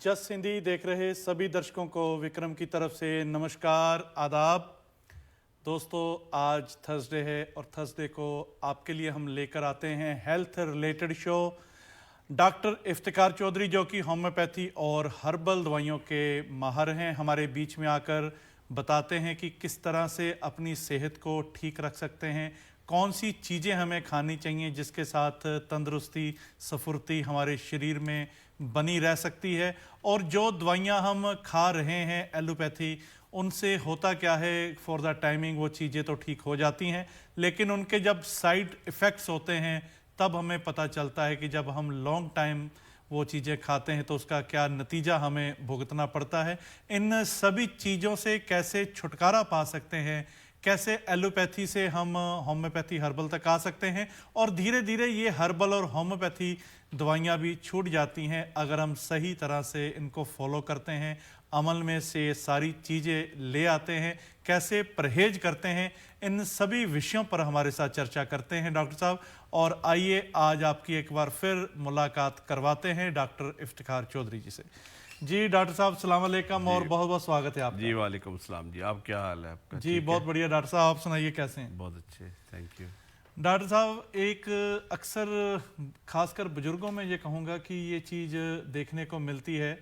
जस हिंदी देख रहे सभी दर्शकों को विक्रम की तरफ से नमस्कार, आदाब। दोस्तों, आज थर्सडे है और थर्सडे को आपके लिए हम लेकर आते हैं health related show. Doctor Iftikhar Chaudhry, जो कि होम्योपैथी और हर्बल दवाइयों के माहर हैं, हमारे बीच में आकर बताते हैं कि किस तरह से अपनी सेहत को ठीक रख सकते हैं, कौन सी चीज़ें हमें खानी चाहिए जिसके साथ तंदुरुस्ती स्फूर्ति हमारे शरीर में बनी रह सकती है। और जो दवाइयाँ हम खा रहे हैं एलोपैथी, उनसे होता क्या है, फॉर द टाइमिंग वो चीज़ें तो ठीक हो जाती हैं, लेकिन उनके जब साइड इफ़ेक्ट्स होते हैं तब हमें पता चलता है कि जब हम लॉन्ग टाइम वो चीज़ें खाते हैं तो उसका क्या नतीजा हमें भुगतना पड़ता है। इन सभी चीज़ों से कैसे छुटकारा पा सकते हैं, कैसे एलोपैथी से हम होम्योपैथी हर्बल तक आ सकते हैं, और धीरे धीरे ये हर्बल और होम्योपैथी दवाइयाँ भी छूट जाती हैं अगर हम सही तरह से इनको फॉलो करते हैं, अमल में से सारी चीज़ें ले आते हैं, कैसे परहेज करते हैं। इन सभी विषयों पर हमारे साथ चर्चा करते हैं डॉक्टर साहब। और आइए आज आपकी एक बार फिर मुलाकात करवाते हैं डॉक्टर इफ्तिकार चौधरी जी से। जी डॉक्टर साहब, सलाम अलैकुम और बहुत बहुत स्वागत है आपका। जी वालेकुम सलाम जी, आप क्या हाल है आपका? जी बहुत बढ़िया डॉक्टर साहब, आप सुनाइए कैसे हैं? बहुत अच्छे, थैंक यू। डॉक्टर साहब, एक अक्सर खासकर बुजुर्गों में ये कहूँगा कि ये चीज़ देखने को मिलती है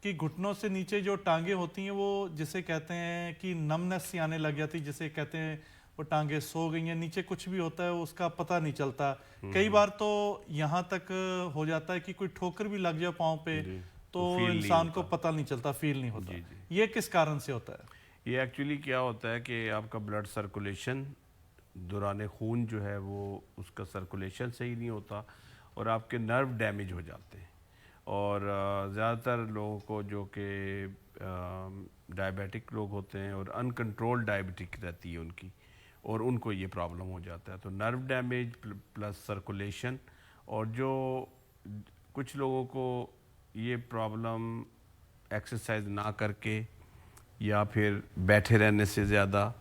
कि घुटनों से नीचे जो टांगे होती हैं वो जिसे कहते हैं कि नमनेस सी आने लग जाती, जिसे कहते हैं वो टांगे सो गई हैं, नीचे कुछ भी होता है उसका पता नहीं चलता। कई बार तो यहाँ तक हो जाता है कि कोई ठोकर भी लग जाए पाँव पे तो इंसान को पता नहीं चलता, फील नहीं होता। ये किस कारण से होता है? ये एक्चुअली क्या होता है कि आपका ब्लड सर्कुलेशन, दौरान खून जो है वो उसका सर्कुलेशन सही नहीं होता और आपके नर्व डैमेज हो जाते हैं। और ज़्यादातर लोगों को जो कि डायबिटिक लोग होते हैं और अनकंट्रोल्ड डायबिटिक रहती है उनकी, और उनको ये प्रॉब्लम हो जाता है। तो नर्व डैमेज प्लस सर्कुलेशन, और जो कुछ लोगों को ये प्रॉब्लम एक्सरसाइज ना करके या फिर बैठे रहने से ज़्यादा,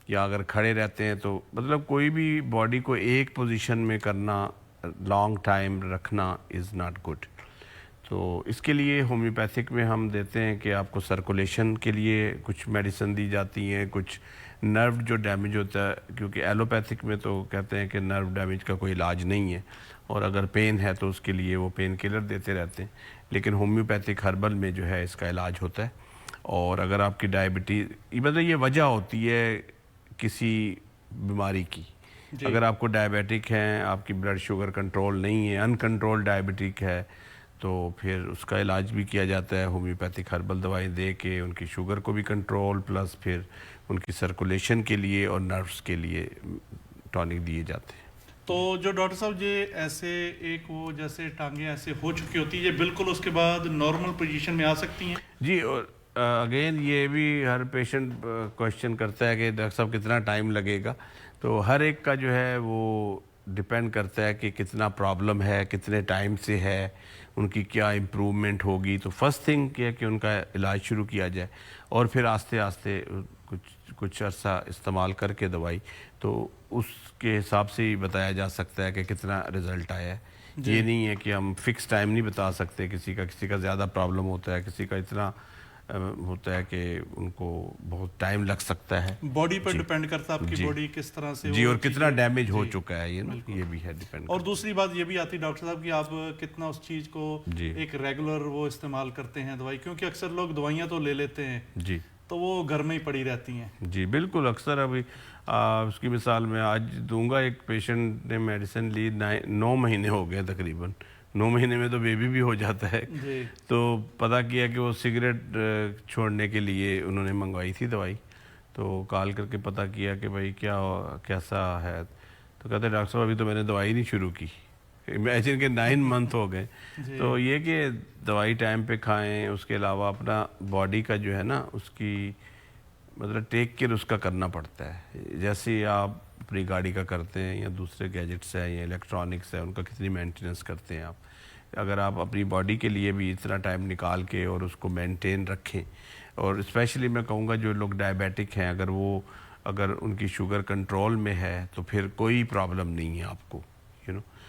या अगर खड़े रहते हैं तो मतलब कोई भी बॉडी को एक पोजीशन में करना, लॉन्ग टाइम रखना इज़ नॉट गुड। तो इसके लिए होम्योपैथिक में हम देते हैं कि आपको सर्कुलेशन के लिए कुछ मेडिसिन दी जाती हैं, कुछ नर्व जो डैमेज होता है, क्योंकि एलोपैथिक में तो कहते हैं कि नर्व डैमेज का कोई इलाज नहीं है, और अगर पेन है तो उसके लिए वो पेन किलर देते रहते हैं, लेकिन होम्योपैथिक हर्बल में जो है इसका इलाज होता है। और अगर आपकी डायबिटीज़, मतलब ये वजह होती है किसी बीमारी की, अगर आपको डायबिटिक हैं, आपकी ब्लड शुगर कंट्रोल नहीं है, अनकंट्रोल्ड डायबिटिक है, तो फिर उसका इलाज भी किया जाता है होम्योपैथिक हर्बल दवाई दे के, उनकी शुगर को भी कंट्रोल, प्लस फिर उनकी सर्कुलेशन के लिए और नर्व्स के लिए टॉनिक दिए जाते हैं। तो जो डॉक्टर साहब ये ऐसे एक वो जैसे टांगे ऐसे हो चुकी होती है, ये बिल्कुल उसके बाद नॉर्मल पोजीशन में आ सकती हैं? जी, और अगेन ये भी हर पेशेंट क्वेश्चन करता है कि डॉक्टर साहब कितना टाइम लगेगा। तो हर एक का जो है वो डिपेंड करता है कि कितना प्रॉब्लम है, कितने टाइम से है, उनकी क्या इम्प्रूवमेंट होगी। तो फर्स्ट थिंग क्या है कि उनका इलाज शुरू किया जाए, और फिर आस्ते आस्ते कुछ अर्सा इस्तेमाल करके दवाई, तो उसके हिसाब से ही बताया जा सकता है कि कितना रिज़ल्ट आया है। ये नहीं है कि हम फिक्स टाइम नहीं बता सकते, किसी का ज़्यादा प्रॉब्लम होता है, किसी का इतना होता है कि उनको बहुत टाइम लग सकता है। बॉडी पर डिपेंड करता है आपकी बॉडी किस तरह से जी, और कितना डैमेज हो चुका है ये भी है डिपेंड। और दूसरी बात ये भी आती है डॉक्टर साहब कि आप कितना उस चीज़ को एक रेगुलर वो इस्तेमाल करते हैं दवाई, क्योंकि अक्सर लोग दवाइयाँ तो ले लेते हैं जी, तो वो घर में ही पड़ी रहती हैं। जी बिल्कुल, अक्सर अभी उसकी मिसाल मैं आज दूंगा। एक पेशेंट ने मेडिसिन ली, 9 महीने हो गए तकरीबन, 9 महीने में तो बेबी भी हो जाता है। तो पता किया कि वो सिगरेट छोड़ने के लिए उन्होंने मंगवाई थी दवाई, तो कॉल करके पता किया कि भाई कैसा है, तो कहते डॉक्टर साहब अभी तो मैंने दवाई नहीं शुरू की। इमेजिन के 9 मंथ हो गए। तो ये कि दवाई टाइम पे खाएं, उसके अलावा अपना बॉडी का जो है ना उसकी मतलब टेक केयर उसका करना पड़ता है। जैसे आप अपनी गाड़ी का करते हैं या दूसरे गैजेट्स हैं या इलेक्ट्रॉनिक्स है, उनका कितनी मेंटेनेंस करते हैं आप, अगर आप अपनी बॉडी के लिए भी इतना टाइम निकाल के और उसको मेंटेन रखें। और स्पेशली मैं कहूँगा जो लोग डायबिटिक हैं, अगर उनकी शुगर कंट्रोल में है तो फिर कोई प्रॉब्लम नहीं है आपको,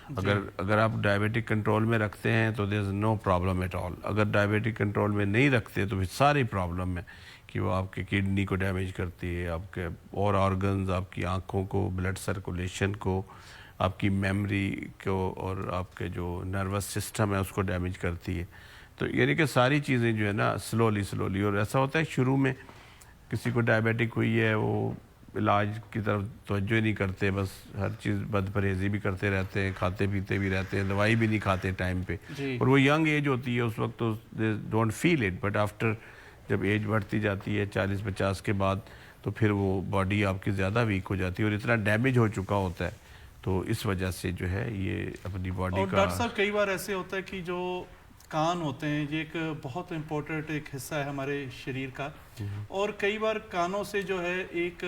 अगर आप डायबिटिक कंट्रोल में रखते हैं तो there is no problem at all. अगर डायबिटिक कंट्रोल में नहीं रखते तो फिर सारी प्रॉब्लम है कि वो आपके किडनी को डैमेज करती है, आपके और ऑर्गन्स, आपकी आँखों को, ब्लड सर्कुलेशन को, आपकी मेमोरी को और आपके जो नर्वस सिस्टम है उसको डैमेज करती है। तो यानी कि सारी चीज़ें जो है ना स्लोली, और ऐसा होता है शुरू में किसी को डायबिटिक हुई है वो इलाज की तरफ तवज्जो ही नहीं करते, बस हर चीज़ बद परहेज़ी भी करते रहते हैं, खाते पीते भी रहते हैं, दवाई भी नहीं खाते टाइम पे, और वो यंग एज होती है उस वक्त तो they don't feel it, but after जब एज बढ़ती जाती है 40-50 के बाद तो फिर वो बॉडी आपकी ज़्यादा वीक हो जाती है और इतना डैमेज हो चुका होता है, तो इस वजह से जो है ये अपनी बॉडी और का। डॉक्टर साहब कई बार ऐसे होता है कि जो कान होते हैं ये एक बहुत इम्पोर्टेंट एक हिस्सा है हमारे शरीर का, और कई बार कानों से जो है एक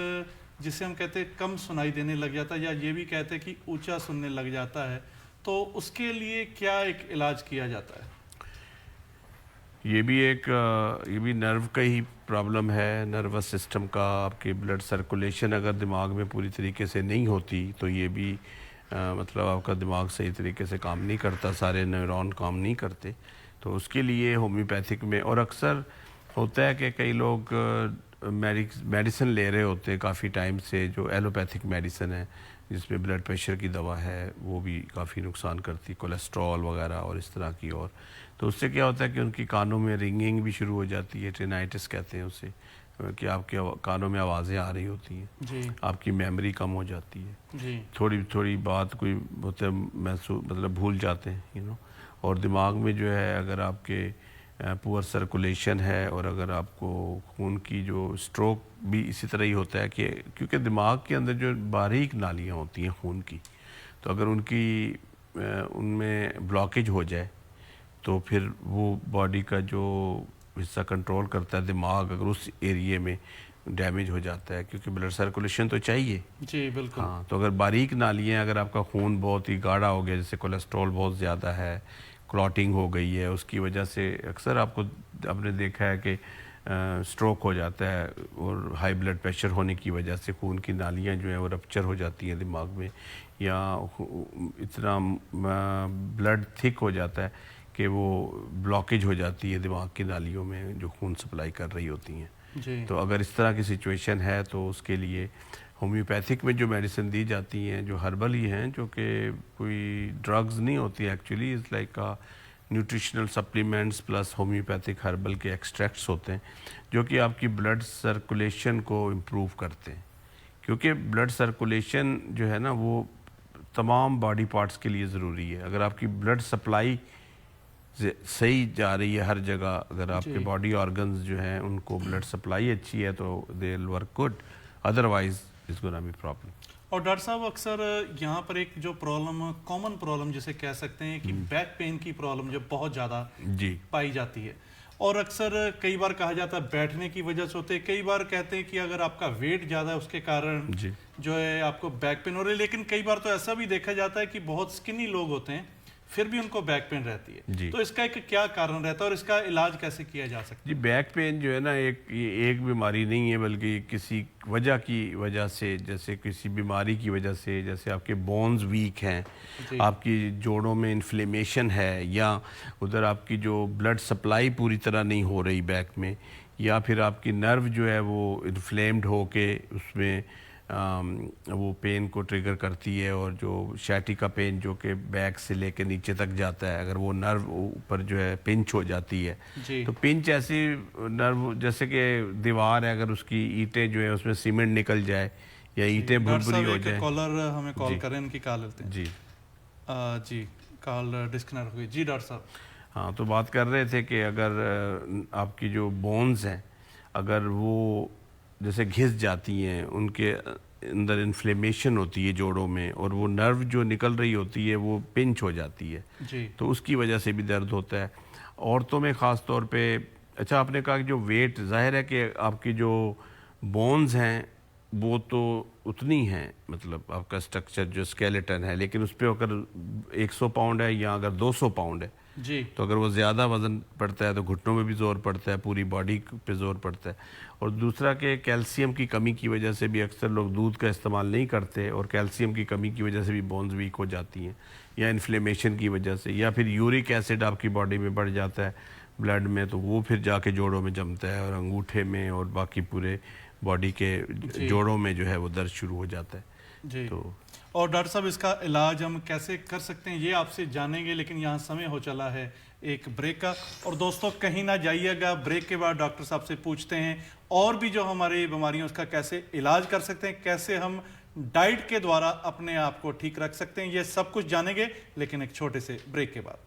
जिसे हम कहते हैं कम सुनाई देने लग जाता है, या ये भी कहते हैं कि ऊंचा सुनने लग जाता है, तो उसके लिए क्या एक इलाज किया जाता है? ये भी नर्व का ही प्रॉब्लम है, नर्वस सिस्टम का। आपकी ब्लड सर्कुलेशन अगर दिमाग में पूरी तरीके से नहीं होती तो ये भी मतलब आपका दिमाग सही तरीके से काम नहीं करता, सारे न्यूरॉन काम नहीं करते, तो उसके लिए होम्योपैथिक में। और अक्सर होता है कि कई लोग मेडिसिन ले रहे होते हैं काफ़ी टाइम से, जो एलोपैथिक मेडिसिन है जिसमें ब्लड प्रेशर की दवा है वो भी काफ़ी नुकसान करती, कोलेस्ट्रॉल वगैरह और इस तरह की। और तो उससे क्या होता है कि उनकी कानों में रिंगिंग भी शुरू हो जाती है, टिनाइटिस कहते हैं उसे, कि आपके कानों में आवाज़ें आ रही होती हैं, आपकी मेमोरी कम हो जाती है, थोड़ी थोड़ी बात कोई होते महसूस मतलब भूल जाते हैं और दिमाग में जो है अगर आपके पुअर सर्कुलेशन है और अगर आपको खून की जो स्ट्रोक भी इसी तरह ही होता है कि क्योंकि दिमाग के अंदर जो बारीक नालियाँ होती हैं खून की, तो अगर उनमें ब्लॉकेज हो जाए तो फिर वो बॉडी का जो हिस्सा कंट्रोल करता है दिमाग, अगर उस एरिए में डैमेज हो जाता है, क्योंकि ब्लड सर्कुलेशन तो चाहिए। जी बिल्कुल। हाँ, तो अगर बारीक नालियाँ, अगर आपका खून बहुत ही गाढ़ा हो गया, जैसे कोलेस्ट्रॉल बहुत ज़्यादा है, क्लॉटिंग हो गई है, उसकी वजह से अक्सर आपने देखा है कि स्ट्रोक हो जाता है, और हाई ब्लड प्रेशर होने की वजह से खून की नालियाँ जो हैं वो रप्चर हो जाती हैं दिमाग में, या इतना ब्लड थिक हो जाता है कि वो ब्लॉकेज हो जाती है दिमाग की नालियों में जो खून सप्लाई कर रही होती हैं। तो अगर इस तरह की सिचुएशन है तो उसके लिए होम्योपैथिक में जो मेडिसिन दी जाती हैं जो हर्बल ही हैं, जो कि कोई ड्रग्स नहीं होती actually, is like nutritional supplements plus homeopathic herbal के एक्सट्रैक्ट्स होते हैं जो कि आपकी ब्लड सर्कुलेशन को इम्प्रूव करते हैं, क्योंकि ब्लड सर्कुलेशन जो है ना वो तमाम बॉडी पार्ट्स के लिए ज़रूरी है। अगर आपकी ब्लड सप्लाई सही जा रही है हर जगह, अगर आपके बॉडी ऑर्गन्स जो हैं उनको ब्लड सप्लाई अच्छी है तो they will work good, otherwise is gonna be problem. और डॉक्टर साहब अक्सर यहाँ पर एक जो प्रॉब्लम, कॉमन प्रॉब्लम जिसे कह सकते हैं कि बैक पेन की प्रॉब्लम जो बहुत ज़्यादा पाई जाती है, और अक्सर कई बार कहा जाता है बैठने की वजह से होते हैं, कई बार कहते हैं कि अगर आपका वेट ज़्यादा है उसके कारण जो है आपको बैक पेन हो रही है, लेकिन कई बार तो ऐसा भी देखा जाता है कि बहुत स्किनी लोग होते हैं फिर भी उनको बैक पेन रहती है, तो इसका एक क्या कारण रहता है और इसका इलाज कैसे किया जा सकता है? जी, बैक पेन जो है ना एक बीमारी नहीं है, बल्कि किसी वजह की वजह से, जैसे किसी बीमारी की वजह से, जैसे आपके बोन्स वीक हैं, आपकी जोड़ों में इन्फ्लेमेशन है, या उधर आपकी जो ब्लड सप्लाई पूरी तरह नहीं हो रही बैक में, या फिर आपकी नर्व जो है वो इन्फ्लेम्ड हो के उसमें वो पेन को ट्रिगर करती है, और जो शैटिका पेन जो कि बैक से लेके नीचे तक जाता है, अगर वो नर्व ऊपर जो है पिंच हो जाती है, तो पिंच ऐसी नर्व जैसे कि दीवार है, अगर उसकी ईंटें जो है उसमें सीमेंट निकल जाए या ईंटें भुरभुरी हो जाए। कॉलर हमें कॉल करें, इनकी कॉल लेते हैं। जी कॉल डिस्कनेक्ट हो गई। जी डॉक्टर साहब। हाँ, तो बात कर रहे थे कि अगर आपकी जो बोन्स हैं अगर वो जैसे घिस जाती हैं, उनके अंदर इन्फ्लेमेशन होती है जोड़ों में, और वो नर्व जो निकल रही होती है वो पिंच हो जाती है, तो उसकी वजह से भी दर्द होता है औरतों में ख़ास तौर पे। अच्छा, आपने कहा कि जो वेट, जाहिर है कि आपकी जो बोन्स हैं वो तो उतनी हैं, मतलब आपका स्ट्रक्चर जो स्केलेटन है, लेकिन उस पर अगर 100 पाउंड है या अगर 200 पाउंड है जी तो अगर वो ज़्यादा वज़न पड़ता है तो घुटनों में भी ज़ोर पड़ता है, पूरी बॉडी पे ज़ोर पड़ता है। और दूसरा कि कैल्शियम की कमी की वजह से भी अक्सर लोग दूध का इस्तेमाल नहीं करते, और कैल्शियम की कमी की वजह से भी बोन्स वीक हो जाती हैं, या इन्फ्लेमेशन की वजह से, या फिर यूरिक एसिड आपकी बॉडी में बढ़ जाता है ब्लड में, तो वो फिर जाके जोड़ों में जमता है और अंगूठे में और बाकी पूरे बॉडी के जी जोड़ों में जो है वो दर्द शुरू हो जाता है। जी। तो और डॉक्टर साहब, इसका इलाज हम कैसे कर सकते हैं ये आपसे जानेंगे, लेकिन यहाँ समय हो चला है एक ब्रेक का। और दोस्तों कहीं ना जाइएगा, ब्रेक के बाद डॉक्टर साहब से पूछते हैं और भी जो हमारी बीमारियां उसका कैसे इलाज कर सकते हैं, कैसे हम डाइट के द्वारा अपने आप को ठीक रख सकते हैं, ये सब कुछ जानेंगे, लेकिन एक छोटे से ब्रेक के बाद।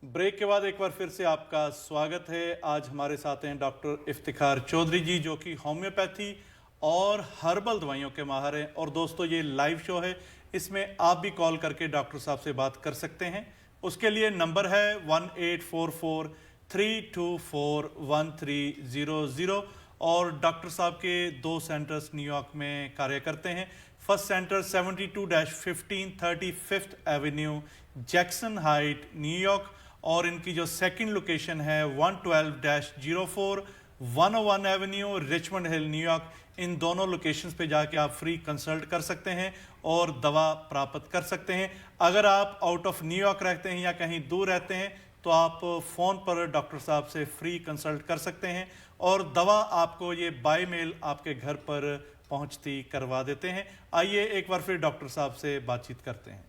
ब्रेक के बाद एक बार फिर से आपका स्वागत है। आज हमारे साथ हैं डॉक्टर इफ्तिखार चौधरी जी, जो कि होम्योपैथी और हर्बल दवाइयों के माहिर हैं। और दोस्तों ये लाइव शो है, इसमें आप भी कॉल करके डॉक्टर साहब से बात कर सकते हैं। उसके लिए नंबर है 1844-324-1300। और डॉक्टर साहब के 2 सेंटर्स न्यूयॉर्क में कार्य करते हैं। First centre 72-15 35th Avenue Jackson height New York, और इनकी जो सेकंड लोकेशन है 112-04 101 एवेन्यू रिचमंड हिल न्यूयॉर्क। इन दोनों लोकेशंस पे जाके आप फ्री कंसल्ट कर सकते हैं और दवा प्राप्त कर सकते हैं। अगर आप आउट ऑफ न्यूयॉर्क रहते हैं या कहीं दूर रहते हैं तो आप फ़ोन पर डॉक्टर साहब से फ्री कंसल्ट कर सकते हैं और दवा आपको ये बाय मेल आपके घर पर पहुंचती करवा देते हैं। आइए एक बार फिर डॉक्टर साहब से बातचीत करते हैं।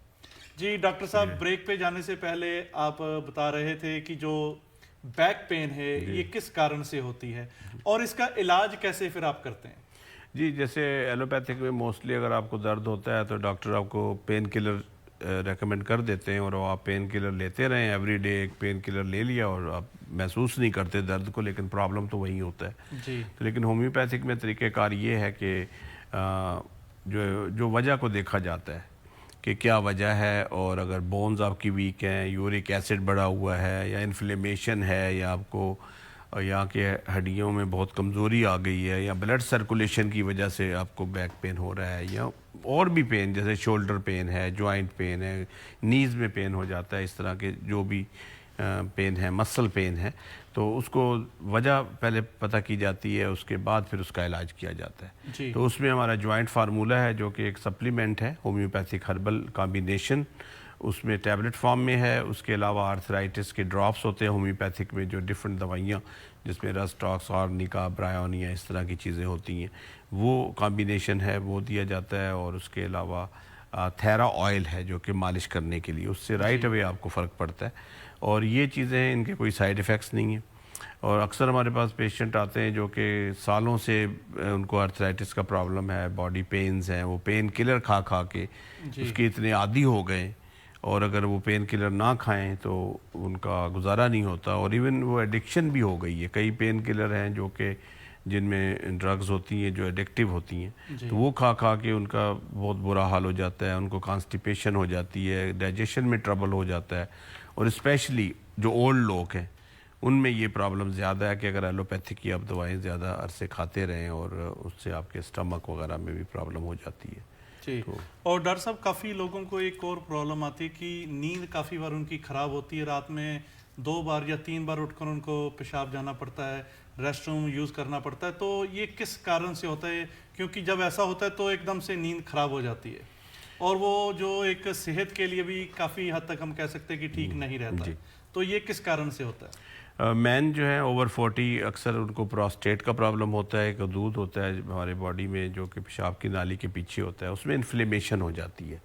जी डॉक्टर साहब, ब्रेक पे जाने से पहले आप बता रहे थे कि जो बैक पेन है ये किस कारण से होती है और इसका इलाज कैसे फिर आप करते हैं? जी, जैसे एलोपैथिक में मोस्टली अगर आपको दर्द होता है तो डॉक्टर आपको पेन किलर रेकमेंड कर देते हैं और आप पेन किलर लेते रहें। एवरी डे एक पेन किलर ले लिया और आप महसूस नहीं करते दर्द को, लेकिन प्रॉब्लम तो वही होता है जी। तो लेकिन होम्योपैथिक में तरीक़ेकार ये है कि जो वजह को देखा जाता है कि क्या वजह है, और अगर बोन्स आपकी वीक हैं, यूरिक एसिड बढ़ा हुआ है, या इन्फ्लेमेशन है, या आपको यहाँ के हड्डियों में बहुत कमज़ोरी आ गई है, या ब्लड सर्कुलेशन की वजह से आपको बैक पेन हो रहा है, या और भी पेन जैसे शोल्डर पेन है, जॉइंट पेन है, नीज़ में पेन हो जाता है, इस तरह के जो भी पेन है, मसल पेन है, तो उसको वजह पहले पता की जाती है, उसके बाद फिर उसका इलाज किया जाता है। तो उसमें हमारा जॉइंट फार्मूला है जो कि एक सप्लीमेंट है, होम्योपैथिक हर्बल कॉम्बिनेशन, उसमें टैबलेट फॉर्म में है। उसके अलावा आर्थराइटिस के ड्रॉप्स होते हैं होम्योपैथिक में, जो डिफरेंट दवाइयाँ जिसमें रस्टॉक्स, आर्निका, ब्रायोनिया, इस तरह की चीज़ें होती हैं, वो कॉम्बिनेशन है, वो दिया जाता है। और उसके अलावा थेरा ऑयल है जो कि मालिश करने के लिए, उससे राइट अवे आपको फ़र्क पड़ता है। और ये चीज़ें हैं, इनके कोई साइड इफ़ेक्ट्स नहीं हैं। और अक्सर हमारे पास पेशेंट आते हैं जो कि सालों से उनको आर्थराइटिस का प्रॉब्लम है, बॉडी पेन्स हैं, वो पेन किलर खा खा के उसके इतने आदी हो गए, और अगर वो पेन किलर ना खाएं तो उनका गुजारा नहीं होता, और इवन वो एडिक्शन भी हो गई है। कई पेन किलर हैं जो कि जिनमें ड्रग्स होती हैं जो एडिक्टिव होती हैं, तो वो खा खा के उनका बहुत बुरा हाल हो जाता है, उनको कॉन्स्टिपेशन हो जाती है, डाइजेशन में ट्रबल हो जाता है। और स्पेशली जो ओल्ड लोग हैं उनमें ये प्रॉब्लम ज़्यादा है कि अगर एलोपैथिक की आप दवाएं ज़्यादा अरसे खाते रहें, और उससे आपके स्टमक वगैरह में भी प्रॉब्लम हो जाती है। जी। तो और डॉक्टर साहब, काफ़ी लोगों को एक और प्रॉब्लम आती है कि नींद काफ़ी बार उनकी ख़राब होती है, रात में 2 बार या 3 बार उठकर उनको पेशाब जाना पड़ता है, रेस्ट रूम यूज़ करना पड़ता है। तो ये किस कारण से होता है? क्योंकि जब ऐसा होता है तो एकदम से नींद ख़राब हो जाती है, और वो जो एक सेहत के लिए भी काफ़ी हद तक हम कह सकते हैं कि ठीक नहीं रहता है। तो ये किस कारण से होता है? मैन जो है ओवर 40 अक्सर उनको प्रोस्टेट का प्रॉब्लम होता है, एक दूध होता है हमारे बॉडी में जो कि पेशाब की नाली के पीछे होता है, उसमें इन्फ्लेमेशन हो जाती है,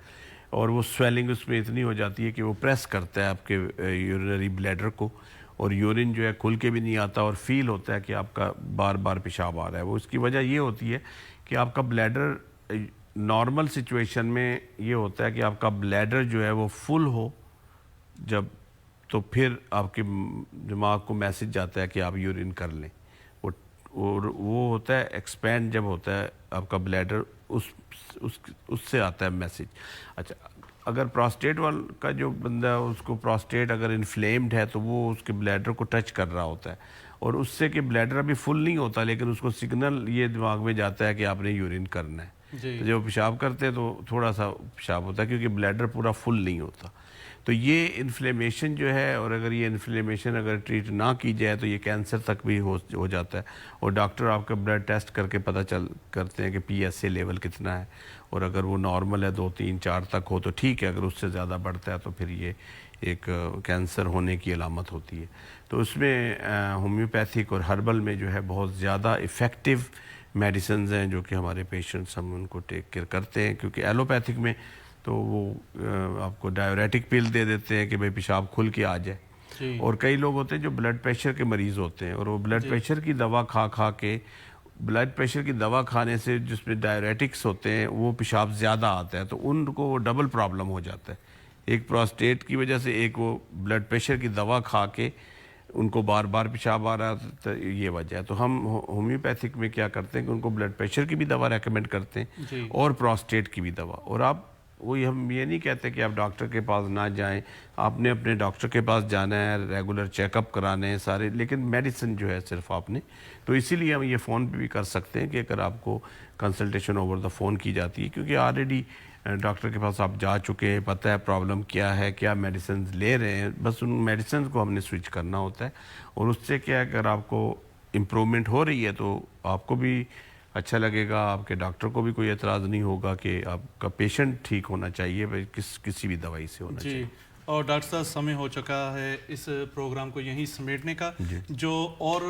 और वो स्वेलिंग उसमें इतनी हो जाती है कि वो प्रेस करता है आपके यूरिनरी ब्लैडर को, और यूरिन जो है खुल के भी नहीं आता, और फील होता है कि आपका बार बार पेशाब आ रहा है। वो इसकी वजह ये होती है कि आपका ब्लैडर नॉर्मल सिचुएशन में ये होता है कि आपका ब्लैडर जो है वो फुल हो जब, तो फिर आपके दिमाग को मैसेज जाता है कि आप यूरिन कर लें। वो होता है एक्सपैंड जब होता है आपका ब्लैडर, उससे आता है मैसेज। अच्छा, अगर प्रोस्टेट वाला का जो बंदा है उसको प्रोस्टेट अगर इन्फ्लेम्ड है तो वो उसके ब्लैडर को टच कर रहा होता है, और उससे कि ब्लैडर अभी फुल नहीं होता, लेकिन उसको सिग्नल ये दिमाग में जाता है कि आपने यूरिन करना है। तो जब पेशाब करते हैं तो थोड़ा सा पेशाब होता है क्योंकि ब्लैडर पूरा फुल नहीं होता। तो ये इन्फ्लेमेशन जो है, और अगर ये इन्फ्लेमेशन अगर ट्रीट ना की जाए तो ये कैंसर तक भी हो जाता है। और डॉक्टर आपका ब्लड टेस्ट करके पता करते हैं कि PSA लेवल कितना है, और अगर वो नॉर्मल है 2, 3, 4 तक हो तो ठीक है, अगर उससे ज़्यादा बढ़ता है तो फिर ये एक कैंसर होने की अलामत होती है। तो उसमें होम्योपैथिक और हर्बल में जो है बहुत ज़्यादा इफ़ेक्टिव मेडिसिन हैं जो कि हमारे पेशेंट्स हम उनको टेक केयर करते हैं। क्योंकि एलोपैथिक में तो वो आपको डायरेटिक पिल दे देते हैं कि भाई पेशाब खुल के आ जाए, और कई लोग होते हैं जो ब्लड प्रेशर के मरीज़ होते हैं, और वो ब्लड प्रेशर की दवा खा खा के, ब्लड प्रेशर की दवा खाने से जिसमें डायरेटिक्स होते हैं वो पेशाब ज़्यादा आता है, तो उनको डबल प्रॉब्लम हो जाता है। एक प्रोस्टेट की वजह से, एक वो ब्लड प्रेशर की दवा खा के उनको बार बार पेशाब आ रहा है, तो ये वजह है। तो हम होम्योपैथिक में क्या करते हैं कि उनको ब्लड प्रेशर की भी दवा रेकमेंड करते हैं और प्रोस्टेट की भी दवा। और आप वही, हम ये नहीं कहते कि आप डॉक्टर के पास ना जाएं, आपने अपने डॉक्टर के पास जाना है, रेगुलर चेकअप कराने हैं सारे, लेकिन मेडिसिन जो है सिर्फ आपने, तो इसीलिए हम ये फ़ोन पे भी कर सकते हैं कि अगर आपको कंसल्टेशन ओवर द फ़ोन की जाती है, क्योंकि ऑलरेडी डॉक्टर के पास आप जा चुके हैं, पता है प्रॉब्लम क्या है, क्या मेडिसिन ले रहे हैं, बस उन मेडिसिन को हमने स्विच करना होता है। और उससे क्या है, अगर आपको इम्प्रूवमेंट हो रही है तो आपको भी अच्छा लगेगा, आपके डॉक्टर को भी कोई एतराज़ नहीं होगा कि आपका पेशेंट ठीक होना चाहिए, भाई किसी भी दवाई से होना चाहिए। और डॉक्टर साहब, समय हो चुका है इस प्रोग्राम को यहीं समेटने का। जो और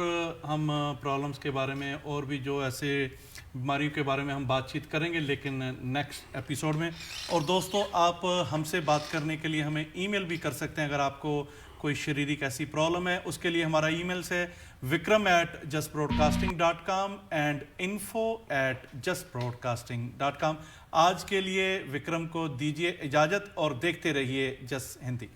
हम प्रॉब्लम्स के बारे में और भी जो ऐसे बीमारियों के बारे में हम बातचीत करेंगे, लेकिन नेक्स्ट एपिसोड में। और दोस्तों, आप हमसे बात करने के लिए हमें ईमेल भी कर सकते हैं। अगर आपको कोई शारीरिक ऐसी प्रॉब्लम है, उसके लिए हमारा ईमेल्स है vikram@justbroadcasting.com and info@justbroadcasting.com। आज के लिए विक्रम को दीजिए इजाज़त और देखते रहिए जस हिंदी।